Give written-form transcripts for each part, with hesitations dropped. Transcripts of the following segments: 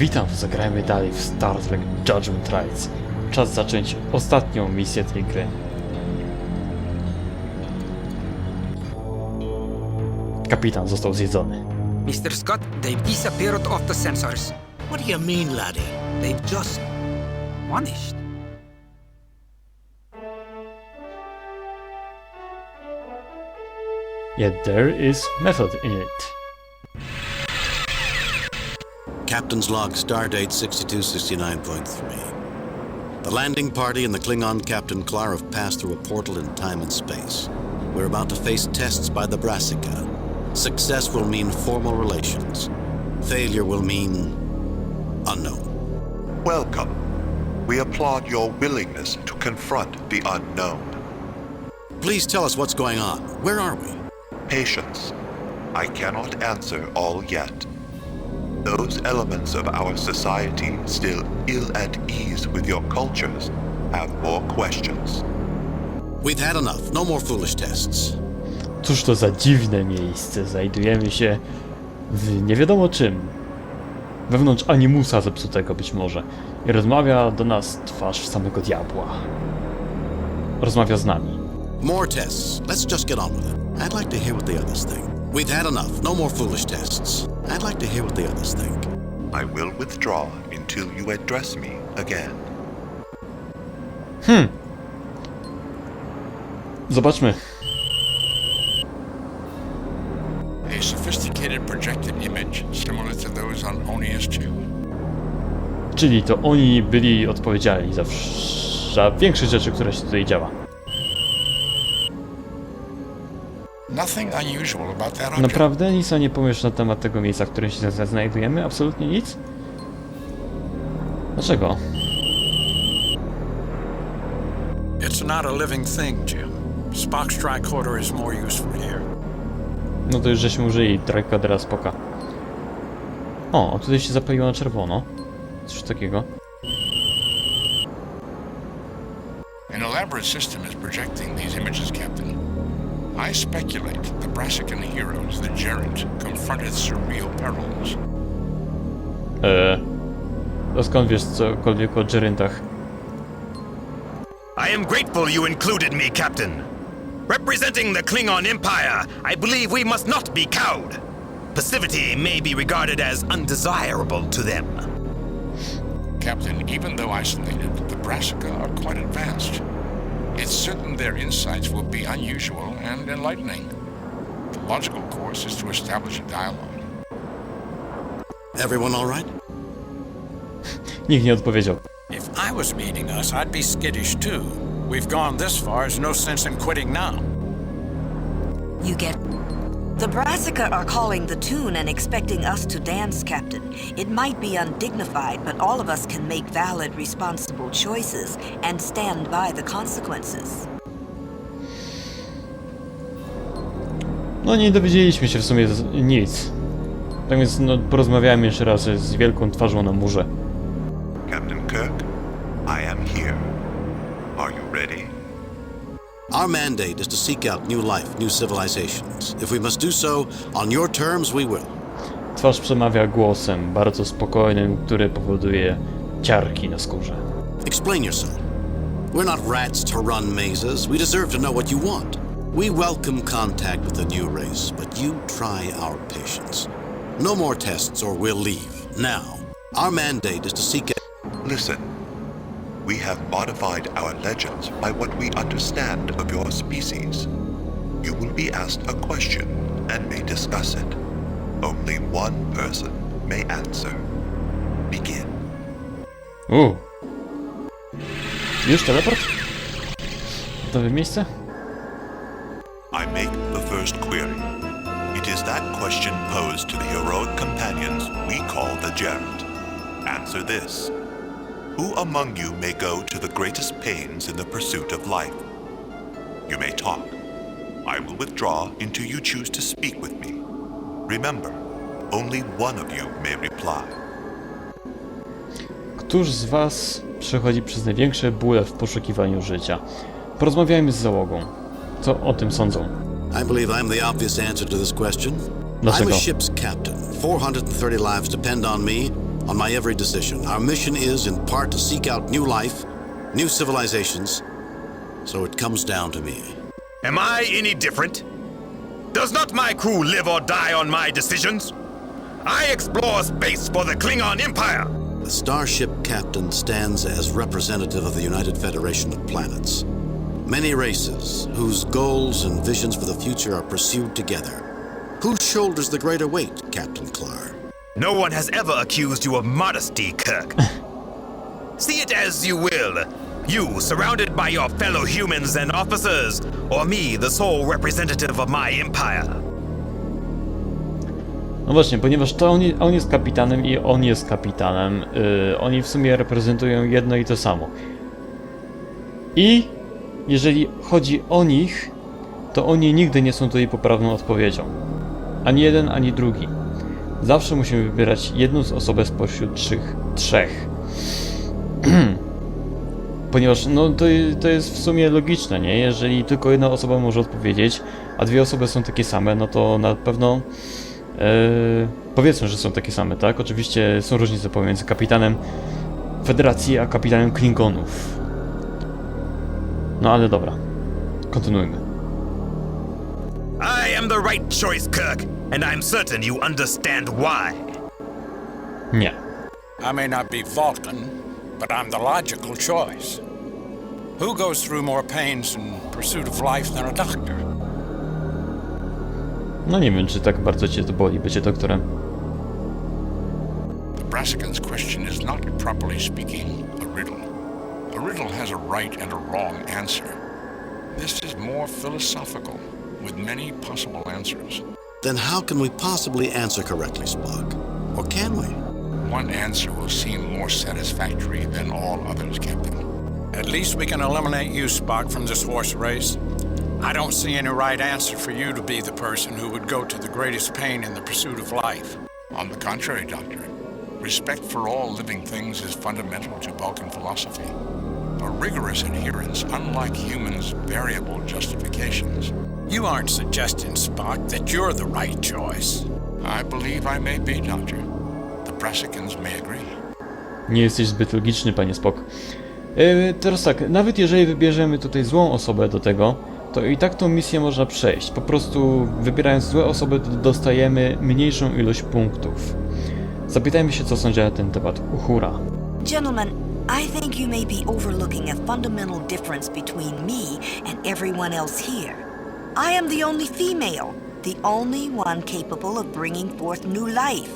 Witam, zagrajmy dalej w Star Trek Judgment Rites. Czas zacząć ostatnią misję tej gry. Kapitan został zjedzony. Mr. Scott, they've disappeared off the sensors. What do you mean, laddie? They've just vanished. Yet there is method in it. Captain's log, stardate 6269.3. The landing party and the Klingon Captain Klar have passed through a portal in time and space. We're about to face tests by the Brassicanie. Success will mean formal relations. Failure will mean unknown. Welcome. We applaud your willingness to confront the unknown. Please tell us what's going on. Where are we? Patience. I cannot answer all yet. Those elements of our society still ill at ease with your cultures have more questions. We've had enough. No more foolish tests. Cóż to za dziwne miejsce. Znajdujemy się w nie wiadomo czym. Wewnątrz animusa zepsutego być może. I rozmawia do nas twarz samego diabła. Rozmawia z nami. More tests. Let's just get on with it. I'd like to hear what the others think. We've had enough. No more foolish tests. I'd like to hear what the others think. I will withdraw until you address me again. Zobaczmy. A sophisticated projected image similar to those on Onius 2. Czyli to oni byli odpowiedzialni za większość rzeczy, które się tutaj działa. Nothing unusual about that object. Naprawdę nic nie powiesz na temat tego miejsca, w którym się znajdujemy? Absolutnie nic? Dlaczego? It's not a living thing, Jim. Spock's tricorder is more useful here. No to już żeśmy użyli tricordera Spocka. O, tutaj się zapaliło na czerwono. Coś takiego. An elaborate system is projecting these images, Captain. I speculate the Brassicane heroes, the Gerent, confronted surreal perils. To skąd wiesz cokolwiek o Gerentach? I am grateful you included me, Captain. Representing the Klingon Empire, I believe we must not be cowed. Passivity may be regarded as undesirable to them. Captain, even though isolated, the Brassica are quite advanced. It's certain their insights will be unusual and enlightening. The logical course is to establish a dialogue. Everyone all right? Nikt nie odpowiedział. If I was meeting us, I'd be skittish too. We've gone this far, there's no sense in quitting now. You get... The Brassica are calling the tune and expecting us to dance, Captain. It might be undignified, but all of us can make valid, responsible choices and stand by the consequences. No nie dowiedzieliśmy się w sumie nic. Tak więc no, porozmawiałem jeszcze raz z wielką twarzą na murze. Captain Kirk, I am here. Are you ready? Our mandate is to seek out new life, new civilizations. If we must do so, on your terms, we will. Twarz przemawia głosem bardzo spokojnym, który powoduje ciarki na skórze. Explain yourself. We're not rats to run mazes. We deserve to know what you want. We welcome contact with the new race, but you try our patience. No more tests or we'll leave. Now, our mandate is to seek out... Listen. We have modified our legends by what we understand of your species. You will be asked a question and may discuss it. Only one person may answer. Begin. Już teleport? Gotowe miejsce? I make the first query. It is that question posed to the heroic companions we call the Gerent. Answer this. Who among you may go to the greatest pains in the pursuit of life? You may talk. I will withdraw until you choose to speak with me. Remember, only one of you may reply. Któż z was przechodzi przez największe bóle w poszukiwaniu życia? Porozmawiajmy z załogą. Co o tym sądzą? I believe I'm the obvious answer to this question. Dlaczego? I'm a ship's captain. 430 lives depend on me, on my every decision. Our mission is, in part, to seek out new life, new civilizations, so it comes down to me. Am I any different? Does not my crew live or die on my decisions? I explore space for the Klingon Empire! The starship captain stands as representative of the United Federation of Planets. Many races, whose goals and visions for the future are pursued together. Who shoulders the greater weight, Captain Clark? No one has ever accused you of modesty, Kirk. See it as you will. You, surrounded by your fellow humans and officers, or me, the sole representative of my empire. No właśnie, ponieważ to on jest kapitanem i on jest kapitanem, oni w sumie reprezentują jedno i to samo. I jeżeli chodzi o nich, to oni nigdy nie są tutaj poprawną odpowiedzią. Ani jeden, ani drugi. Zawsze musimy wybierać jedną z osobę spośród trzech. Ponieważ no to jest w sumie logiczne, nie? Jeżeli tylko jedna osoba może odpowiedzieć, a dwie osoby są takie same, no to na pewno powiedzmy, że są takie same, tak? Oczywiście są różnice pomiędzy kapitanem Federacji a kapitanem Klingonów. No ale dobra, kontynuujmy. I am the right choice, Kirk, and I'm certain you understand why. Nie. I may not be Vulcan, but I'm the logical choice. Who goes through more pains in pursuit of life than a doctor? No nie wiem, czy tak bardzo cię to boli bycie doktorem. The Brassicans' question is not, properly speaking, a riddle. A riddle has a right and a wrong answer. This is more philosophical, with many possible answers. Then how can we possibly answer correctly, Spock? Or can we? One answer will seem more satisfactory than all others, Captain. At least we can eliminate you, Spock, from this horse race. I don't see any right answer for you to be the person who would go to the greatest pain in the pursuit of life. On the contrary, Doctor, respect for all living things is fundamental to Vulcan philosophy. A rigorous adherence, unlike humans' variable justifications. You aren't suggesting, Spock, that you're the right choice. I believe I may be, Doctor. The Brassicans may agree. Nie jesteś zbyt logiczny, panie Spock. Teraz tak, nawet jeżeli wybierzemy tutaj złą osobę do tego, to i tak tą misję można przejść. Po prostu wybierając złe osoby dostajemy mniejszą ilość punktów. Zapytajmy się, co sądzi na ten temat Uhura. Gentlemen, I think you may be overlooking a fundamental difference between me and everyone else here. I am the only female, the only one capable of bringing forth new life.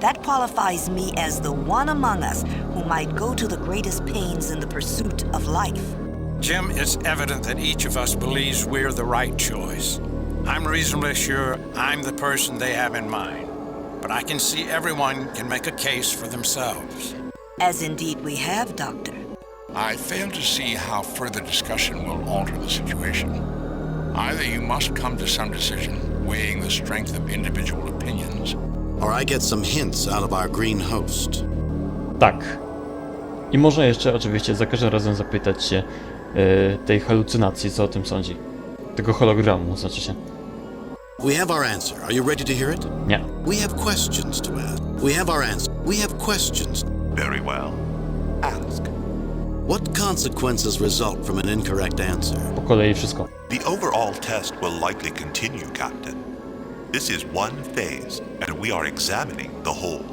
That qualifies me as the one among us who might go to the greatest pains in the pursuit of life. Jim, it's evident that each of us believes we're the right choice. I'm reasonably sure I'm the person they have in mind, but I can see everyone can make a case for themselves. As indeed we have, Doctor. I fail to see how further discussion will alter the situation. Either you must come to some decision, weighing the strength of individual opinions, Or I get some hints out of our green host. Tak. I można jeszcze oczywiście za każdym razem zapytać się tej halucynacji, co o tym sądzi. Tego hologramu, znaczy się. We have our answer. Are you ready to hear it? Nie. We have questions to ask. We have our answer. We have questions. Very well. Ask. What consequences result from an incorrect answer? Po kolei wszystko. The overall test will likely continue, Captain. This is one phase, and we are examining the whole.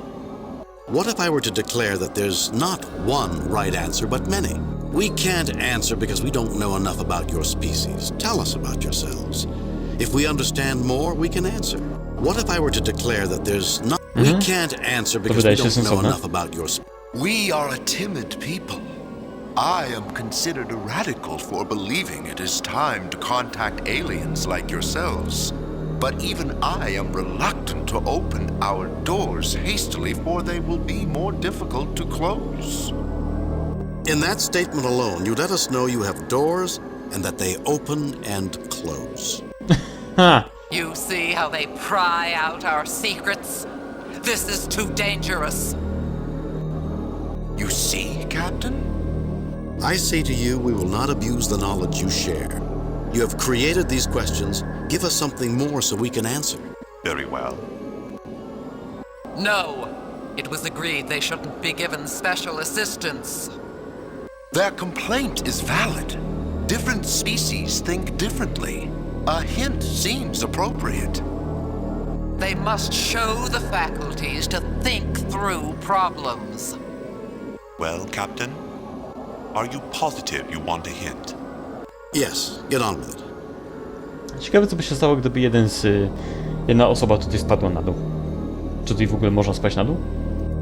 What if I were to declare that there's not one right answer, but many? We can't answer because we don't know enough about your species. Tell us about yourselves. If we understand more, we can answer. What if I were to declare that there's not... We can't answer because we don't know enough about your species. We are a timid people. I am considered a radical for believing it is time to contact aliens like yourselves. But even I am reluctant to open our doors hastily, for they will be more difficult to close. In that statement alone, you let us know you have doors and that they open and close. Ha! You see how they pry out our secrets? This is too dangerous. You see, Captain? I say to you, we will not abuse the knowledge you share. You have created these questions. Give us something more so we can answer. Very well. No. It was agreed they shouldn't be given special assistance. Their complaint is valid. Different species think differently. A hint seems appropriate. They must show the faculties to think through problems. Well, Captain, are you positive you want a hint? Yes, get on with it. Ciekawe, co by się stało, gdyby jedna osoba tutaj spadła na dół. Czy tutaj w ogóle można spaść na dół?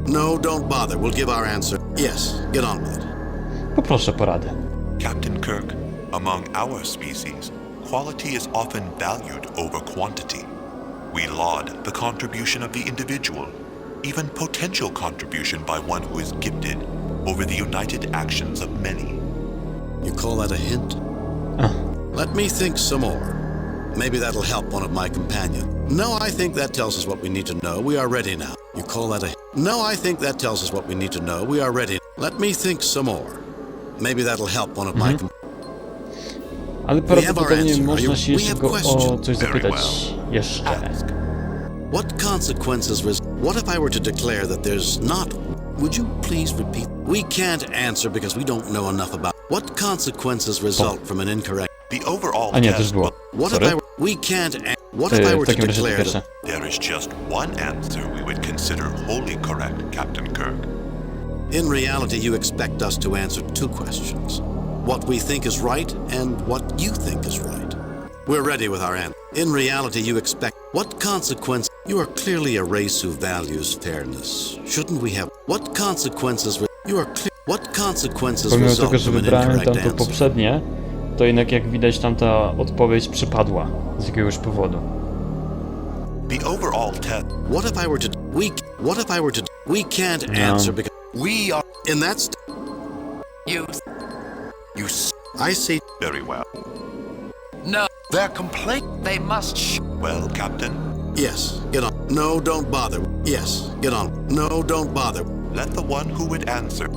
No, don't bother. We'll give our answer. Yes, get on with it. Poproszę poradę. Captain Kirk, among our species, quality is often valued over quantity. We laud the contribution of the individual, even potential contribution by one who is gifted, over the united actions of many. You call that a hint? Let me think some more. Maybe that'll help one of my companions. No, I think that tells us what we need to know. We are ready now. You call that a... No, I think that tells us what we need to know. We are ready. Let me think some more. Maybe that'll help one of my companions. Ale prawdopodobnie można się jeszcze go o coś zapytać jeszcze. What consequences what if I were to declare that there's not... Would you please repeat? We can't answer because we don't know enough about... What consequences result from an incorrect... The overall A nie, test... też było. What if Sorry? we can't... What if I were to declare that... There is just one answer we would consider wholly correct, Captain Kirk. In reality, you expect us to answer two questions. What we think is right and what you think is right. We're ready with our answer. In reality, you expect... What consequence... You are clearly a race who values fairness. Shouldn't we have... What consequences... You are clear... What consequences Pomimo result tego, że from an wybrałem incorrect tamto answer? poprzednie, to jednak jak widać tamta odpowiedź przypadła z jakiegoś powodu. The overall test... What if I were to... What if I were to... We can't answer because... We are... In that... You... I see... Very well. No. Their complaint... They must Well, Captain, Yes, get on. No, don't bother. Yes, get on. No, don't bother. let the one who would answer...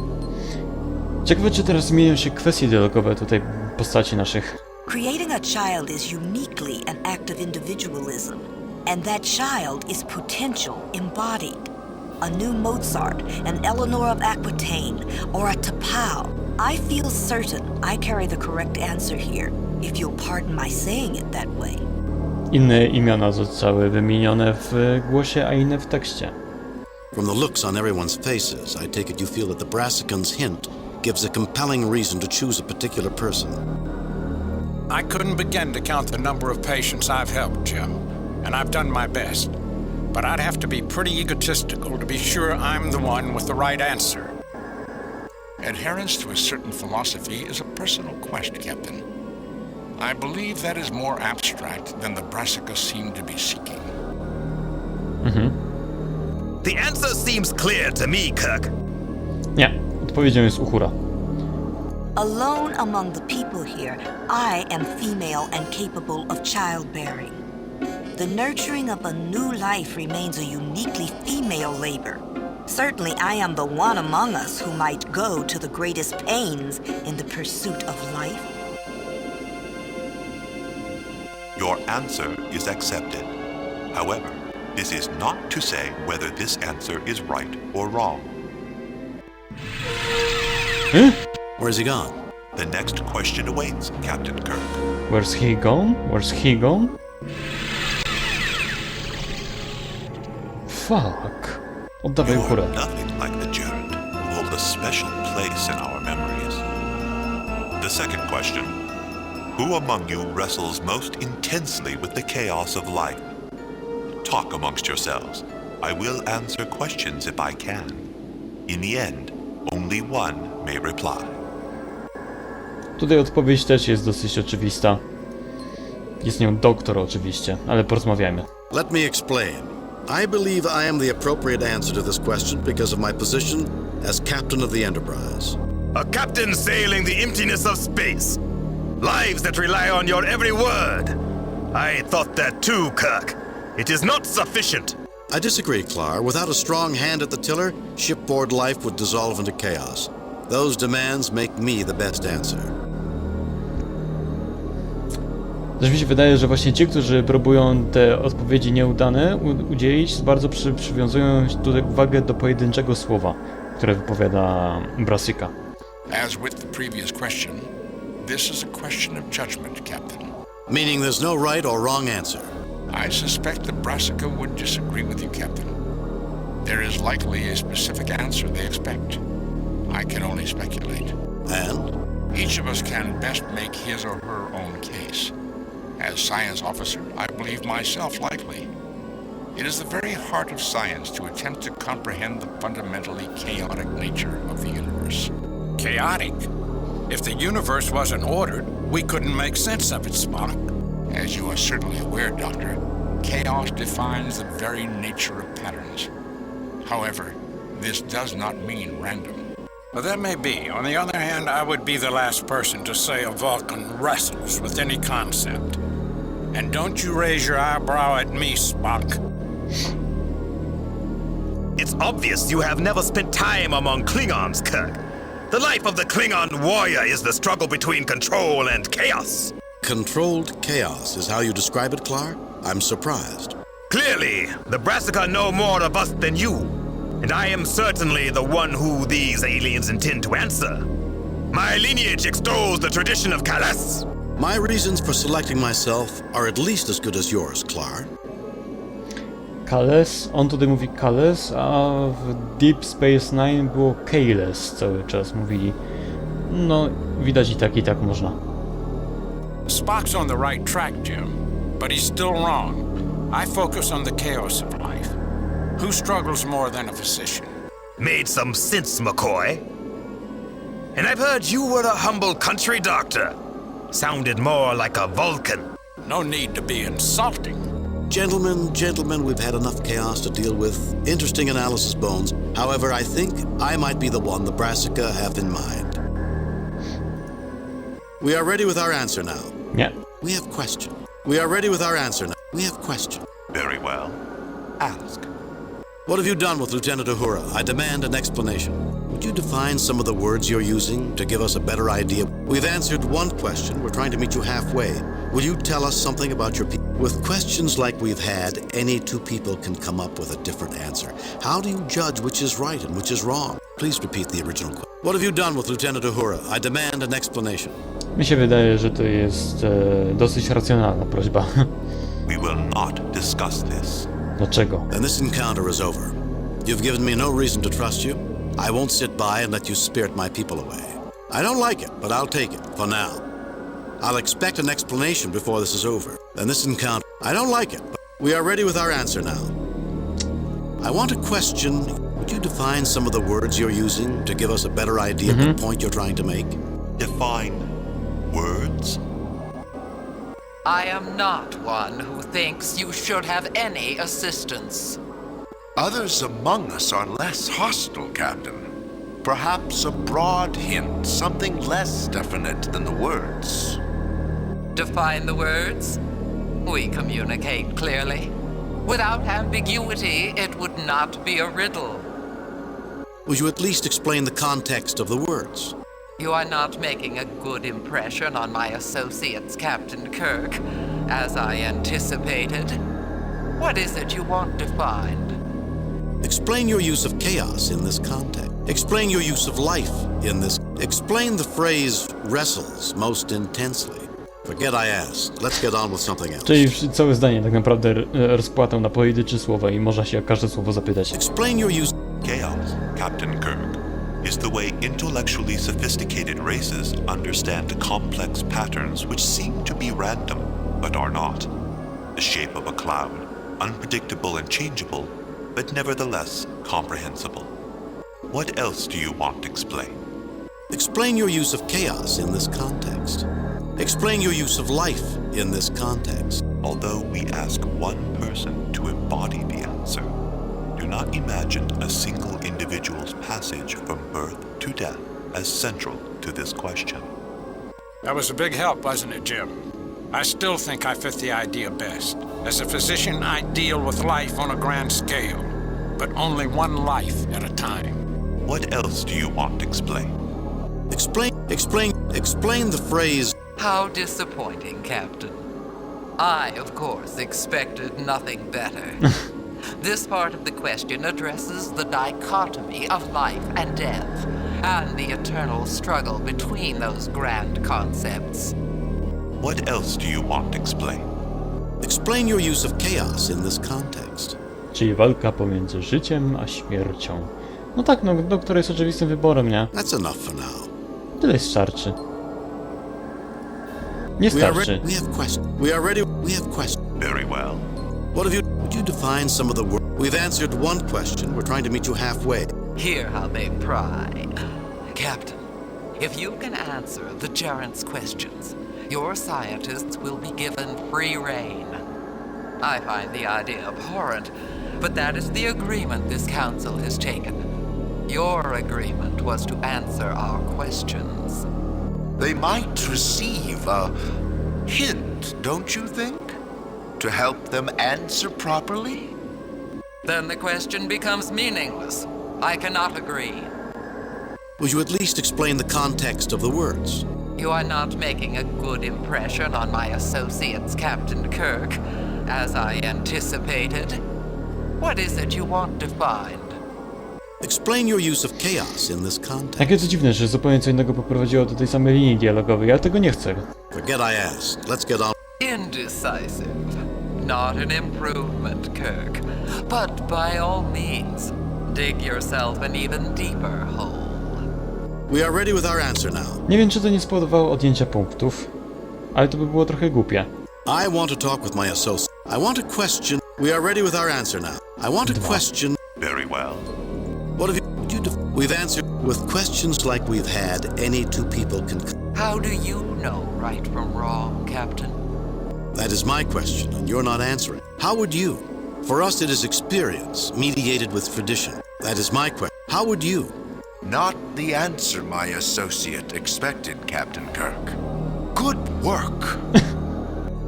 Ciekawe, czy teraz zmienią się kwestie dialogowe tutaj postaci naszych. Creating a child is uniquely an act of individualism, and that child is potential embodied. A new Mozart, an Eleanor of Aquitaine, or a Tapao. I feel certain I carry the correct answer here, if you'll pardon my saying it that way. Inne imiona zostały wymienione w głosie, a inne w tekście. From the looks on everyone's faces, I take it you feel that the Brassican's hint gives a compelling reason to choose a particular person. I couldn't begin to count the number of patients I've helped, Jim, and I've done my best. But I'd have to be pretty egotistical to be sure I'm the one with the right answer. Adherence to a certain philosophy is a personal quest, Captain. I believe that is more abstract than the Brassica seem to be seeking. The answer seems clear to me, Kirk. Nie, odpowiedzią jest Uhura. Alone among the people here, I am female and capable of childbearing. The nurturing of a new life remains a uniquely female labor. Certainly I am the one among us who might go to the greatest pains in the pursuit of life. Your answer is accepted. However, this is not to say whether this answer is right or wrong. Where's he gone? The next question awaits, Captain Kirk. Where's he gone? Where's he gone? Fuck. Oddawaj You are Uhurę. nothing like the Gerund, who hold a special place in our memories. The second question. Who among you wrestles most intensely with the chaos of life? Talk amongst yourselves. I will answer questions if I can. In the end, only one may reply. Tutaj odpowiedź też jest dosyć oczywista. Jest nią doktor oczywiście, ale porozmawiajmy. Let me explain. I believe I am the appropriate answer to this question because of my position as captain of the Enterprise. A captain sailing the emptiness of space. Lives that rely on your every word. I thought that too, Kirk. It is not sufficient. I disagree, Clar. Without a strong hand at the tiller, shipboard life would dissolve into chaos. Those demands make me the best answer. Też mi się wydaje, że właśnie ci, którzy próbują te odpowiedzi nieudane udzielić, bardzo przywiązują tutaj uwagę do pojedynczego słowa, które wypowiada Brassica. As with the previous question, this is a question of judgment, Captain. Meaning there's no right or wrong answer. I suspect that Brassica would disagree with you, Captain. There is likely a specific answer they expect. I can only speculate. And? Each of us can best make his or her own case. As science officer, I believe myself likely. It is the very heart of science to attempt to comprehend the fundamentally chaotic nature of the universe. Chaotic? If the universe wasn't ordered, we couldn't make sense of it, Spock. As you are certainly aware, Doctor, chaos defines the very nature of patterns. However, this does not mean random. Well, that may be. On the other hand, I would be the last person to say a Vulcan wrestles with any concept. And don't you raise your eyebrow at me, Spock. It's obvious you have never spent time among Klingons, Kirk. The life of the Klingon warrior is the struggle between control and chaos. Controlled chaos is how you describe it, Clark? I'm surprised. Clearly, the Brassica know more of us than you, and I am certainly the one who these aliens intend to answer. My lineage extols the tradition of Kalas. My reasons for selecting myself are at least as good as yours, Clark. Kales, on tutaj mówi Kales, a w Deep Space Nine było Kales cały czas mówili. No, widać i tak można. Spock's on the right track, Jim, but he's still wrong. I focus on the chaos of life. Who struggles more than a physician? Made some sense, McCoy. And I've heard you were a humble country doctor. Sounded more like a Vulcan. No need to be insulting. Gentlemen, we've had enough chaos to deal with. Interesting analysis, Bones. However, I think I might be the one the Brassica have in mind. We are ready with our answer now. Nie. We have question. We are ready with our answer now. We have question. Very well. Ask. What have you done with Lieutenant Uhura? I demand an explanation. Would you define some of the words you're using to give us a better idea? We've answered one question. We're trying to meet you halfway. Will you tell us something about your people? With questions like we've had, any two people can come up with a different answer. How do you judge which is right and which is wrong? Please repeat the original question. What have you done with Lieutenant Uhura? I demand an explanation. Mi się wydaje, że to jest dosyć racjonalna prośba. We will not discuss this. Dlaczego? Then this encounter is over. You've given me no reason to trust you. I won't sit by and let you spirit my people away. I don't like it, but I'll take it, for now. I'll expect an explanation before this is over. Then this encounter... I don't like it, but we are ready with our answer now. I want to question... Would you define some of the words you're using to give us a better idea of the point you're trying to make? Define words? I am not one who thinks you should have any assistance. Others among us are less hostile, Captain. Perhaps a broad hint, something less definite than the words. Define the words? We communicate clearly. Without ambiguity, it would not be a riddle. Would you at least explain the context of the words? You are not making a good impression on my associates, Captain Kirk, as I anticipated. What is it you want defined? Explain your use of chaos in this context. Explain your use of life in this. Explain the phrase wrestles most intensely. Forget I asked. Let's get on with something else. Czyli całe zdanie tak naprawdę rozpłatę na pojedyncze słowa i można się o każde słowo zapytać. Explain your use. Chaos, Captain Kirk, is the way intellectually sophisticated races understand complex patterns which seem to be random, but are not. The shape of a cloud, unpredictable and changeable, but nevertheless comprehensible. What else do you want explained? Explain your use of chaos in this context. Explain your use of life in this context. Although we ask one person to embody the answer, do not imagine a single individual's passage from birth to death as central to this question. That was a big help, wasn't it, Jim? I still think I fit the idea best. As a physician, I deal with life on a grand scale, but only one life at a time. What else do you want explained? Explain the phrase. How disappointing, Captain. I, of course, expected nothing better. This part of the question addresses the dichotomy of life and death, and the eternal struggle between those grand concepts. What else do you want explained? Explain your use of chaos in this context. Czyli walka pomiędzy życiem a śmiercią. No tak, no doktor jest oczywistym wyborem, nie? That's enough for now. Tyle starczy. Nie starczy. We have questions. We are ready. We have questions. Very well. What have you? Would you define some of the words? We've answered one question. We're trying to meet you halfway. Hear how they pry. Captain, if you can answer the Gerent's questions, your scientists will be given free rein. I find the idea abhorrent, but that is the agreement this council has taken. Your agreement was to answer our questions. They might receive a hint, don't you think? To help them answer properly? Then the question becomes meaningless. I cannot agree. Would you at least explain the context of the words? You are not making a good impression on my associates, Captain Kirk, as I anticipated. What is it you want to find? Explain your use of chaos in this context. Jakie to dziwne, że zupełnie co innego poprowadziło do tej samej linii dialogowej. Ja tego nie chcę. Forget I asked. Let's get on. Indecisive. Not an improvement, Kirk. But by all means, dig yourself an even deeper hole. We are ready with our answer now. Nie wiem, czy to nie spowodowało odjęcia punktów, ale to by było trochę głupie. I want to talk with my associate. I want to question. We are ready with our answer now. I want to question. Very well. What have you? We've answered with questions like we've had. Any two people can. How do you know right from wrong, Captain? That is my question, and you're not answering. How would you? For us, it is experience, mediated with tradition. That is my question. How would you? Not the answer my associate expected, Captain Kirk. Good work.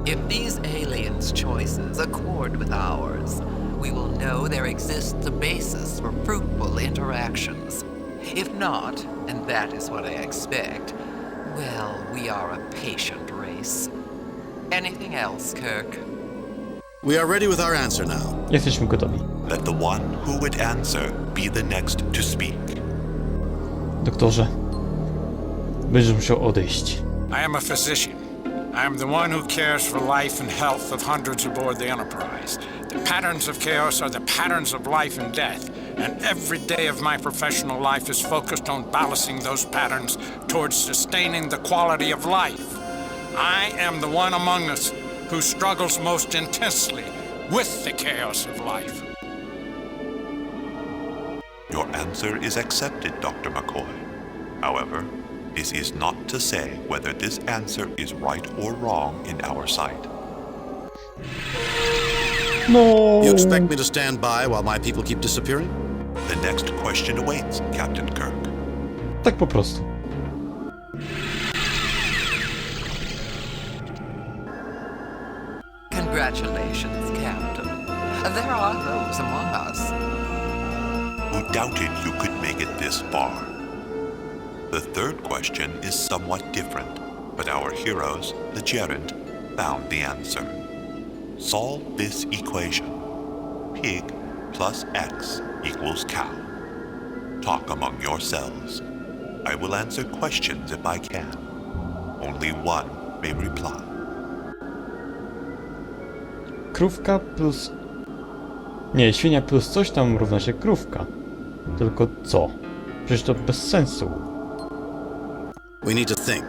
If these aliens' choices accord with ours, we will know there exists a basis for fruitful interactions. If not, and that is what I expect, well, we are a patient race. Anything else, Kirk? We are ready with our answer now. Jesteśmy gotowi. Let the one who would answer be the next to speak. Doktorze, będziesz musiał odejść. I am a physician. I am the one who cares for life and health of hundreds aboard the Enterprise. The patterns of chaos are the patterns of life and death, and every day of my professional life is focused on balancing those patterns towards sustaining the quality of life. I am the one among us who struggles most intensely with the chaos of life. Your answer is accepted, Dr. McCoy. However, this is not to say whether this answer is right or wrong in our sight. No. You expect me to stand by while my people keep disappearing? The next question awaits, Captain Kirk. Tak po prostu. Congratulations, Captain. There are those among us Who doubted you could make it this far? The third question is somewhat different, but our heroes, the gerund, found the answer. Solve this equation. Pig plus X equals cow. Talk among yourselves. I will answer questions if I can. Only one may reply. Krówka plus... Nie, świnia plus coś tam równa się krówka. Tylko co? Przecież to bez sensu. We need to think.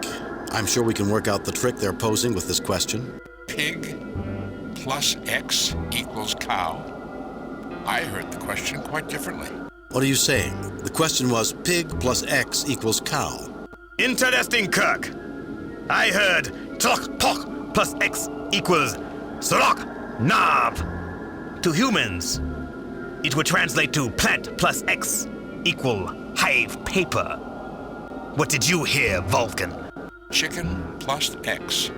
I'm sure we can work out the trick they're posing with this question. Pig plus X equals cow? I heard the question quite differently. What are you saying? The question was pig plus X equals cow. Interesting, Kirk. I heard tlok pok plus X equals srok nav. To humans, it would translate to plant plus X equal hive paper. What did you hear, Vulcan? Chicken plus X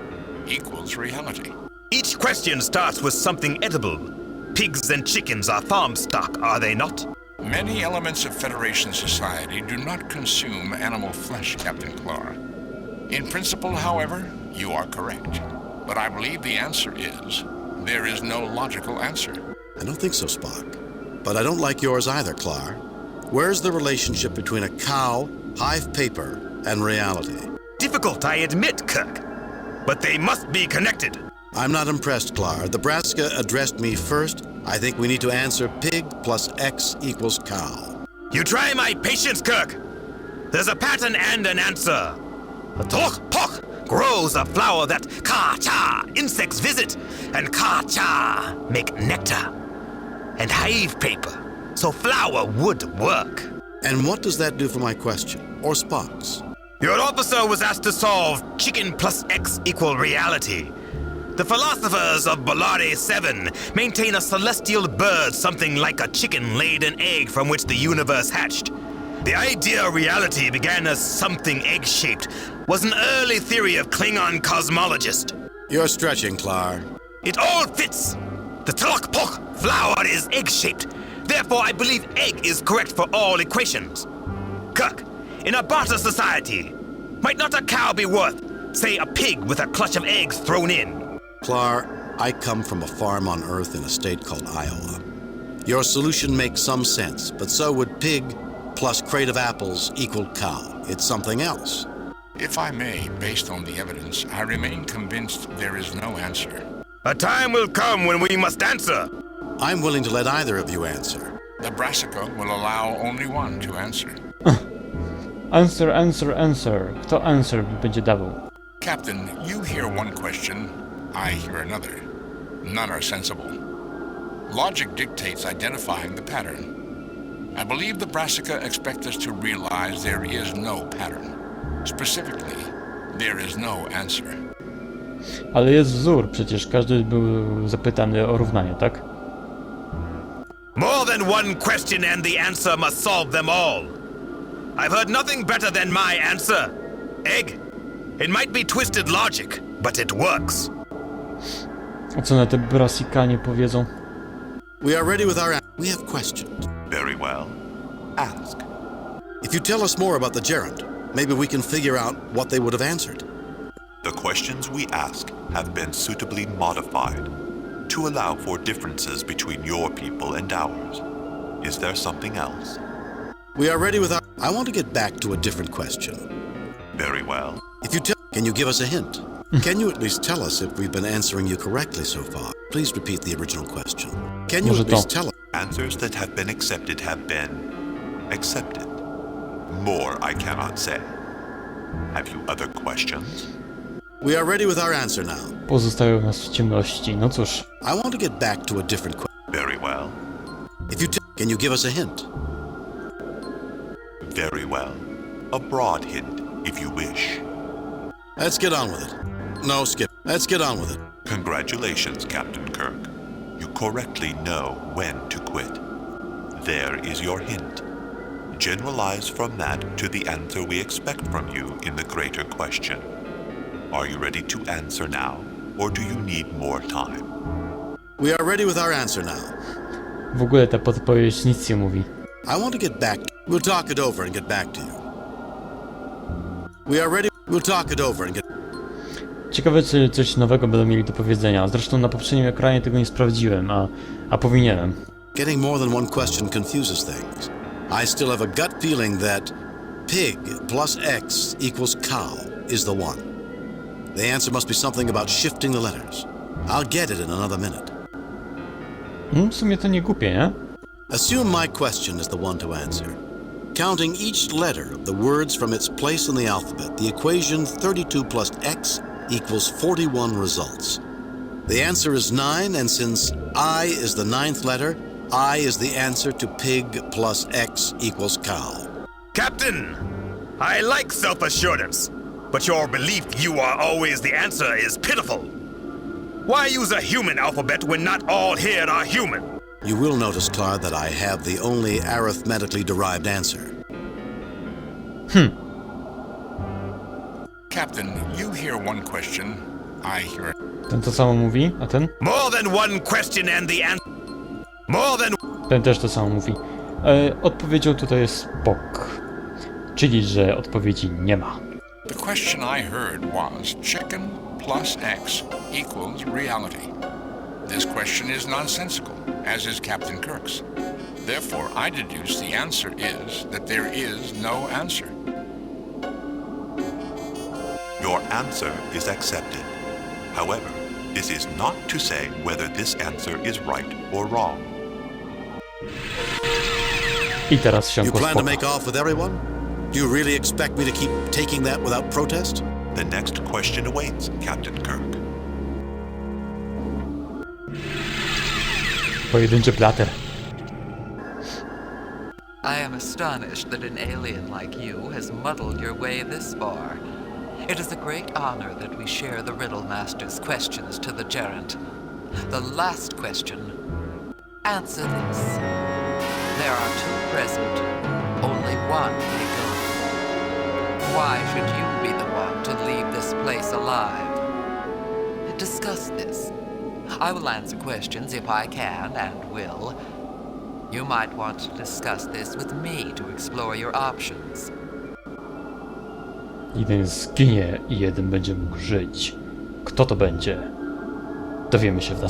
equals reality. Each question starts with something edible. Pigs and chickens are farm stock, are they not? Many elements of Federation society do not consume animal flesh, Captain Clara. In principle, however, you are correct. But I believe the answer is, there is no logical answer. I don't think so, Spock. But I don't like yours either, Klar. Where's the relationship between a cow, hive paper, and reality? Difficult, I admit, Kirk. But they must be connected. I'm not impressed, Klar. The Brassica addressed me first. I think we need to answer pig plus X equals cow. You try my patience, Kirk. There's a pattern and an answer. The Tok-Pok grows a flower that Ka-Cha insects visit, and Ka-Cha make nectar and hive paper, so flower would work. And what does that do for my question? Or Spock's? Your officer was asked to solve chicken plus X equal reality. The philosophers of Ballari 7 maintain a celestial bird something like a chicken laid an egg from which the universe hatched. The idea of reality began as something egg-shaped, was an early theory of Klingon cosmologist. You're stretching, Klar. It all fits. The Tlok-Pok flower is egg-shaped. Therefore, I believe egg is correct for all equations. Kirk, in a barter society, might not a cow be worth, say, a pig with a clutch of eggs thrown in? Klar, I come from a farm on Earth in a state called Iowa. Your solution makes some sense, but so would pig plus crate of apples equal cow. It's something else. If I may, based on the evidence, I remain convinced there is no answer. A time will come when we must answer. I'm willing to let either of you answer. The Brassica will allow only one to answer. Answer, answer, answer. Kto answer będzie dawał? Captain, you hear one question, I hear another. None are sensible. Logic dictates identifying the pattern. I believe the Brassica expect us to realize there is no pattern. Specifically, there is no answer. Ale jest wzór, przecież każdy był zapytany o równanie, tak? More than one question and the answer must solve them all. I've heard nothing better than my answer. Egg. It might be twisted logic, but it works. A co na te Brassicanie powiedzą? We are ready with our We have questions. Very well. Ask. If you tell us more about the gerund, maybe we can figure out what they would have answered. The questions we ask have been suitably modified to allow for differences between your people and ours. Is there something else? We are ready with our... I want to get back to a different question. Very well. If you tell... Can you give us a hint? Can you at least tell us if we've been answering you correctly so far? Please repeat the original question. Can you at least tell us... Answers that have been accepted have been accepted. More I cannot say. Have you other questions? We are ready with our answer now. Pozostają nas w ciemności, no cóż. I want to get back to a different question. Very well. If you can you give us a hint? Very well. A broad hint, if you wish. Let's get on with it. No, Skip. Let's get on with it. Congratulations, Captain Kirk. You correctly know when to quit. There is your hint. Generalize from that to the answer we expect from you in the greater question. Are you ready to answer now, or do you need more time? We are ready with our answer now. W ogóle ta podpowiedź nic nie mówi. I want to get back. We'll talk it over and get back to you. We are ready. We'll talk it over and get... Ciekawe, czy coś nowego będą mieli do powiedzenia. Zresztą na poprzednim ekranie tego nie sprawdziłem, a powinienem. Getting more than one question confuses things. I still have a gut feeling that pig plus X equals cow is the one. The answer must be something about shifting the letters. I'll get it in another minute. W sumie to nie głupie, nie? Assume my question is the one to answer. Counting each letter of the words from its place in the alphabet, the equation 32 plus X equals 41 results. The answer is 9, and since I is the 9th letter, I is the answer to pig plus X equals cow. Captain, I like self-assurance, but your belief you are always the answer is pitiful. Why use a human alphabet when not all here are human? You will notice, Klar, that I have the only arithmetically derived answer. Captain, you hear one question, I hear... Ten to samo mówi, a ten? More than one question and the answer... More than... Ten też to samo mówi. Odpowiedzią tutaj jest Spock. Czyli, że odpowiedzi nie ma. The question I heard was chicken plus X equals reality. This question is nonsensical, as is Captain Kirk's. Therefore, I deduce the answer is that there is no answer. Your answer is accepted. However, this is not to say whether this answer is right or wrong. I teraz You wsiąkło plan to spoko. make off with everyone? Do you really expect me to keep taking that without protest? The next question awaits, Captain Kirk. Pojedynczy plater. I am astonished that an alien like you has muddled your way this far. It is a great honor that we share the Riddle Master's questions to the gerund. The last question. Answer this. There are two present. Only one may go. Why should you be the one to leave this place alive? Discuss this. I will answer questions if I can and will. You might want to discuss this with me to explore your options. Jeden zginie i jeden będzie mógł żyć. Kto to będzie? Dowiemy się w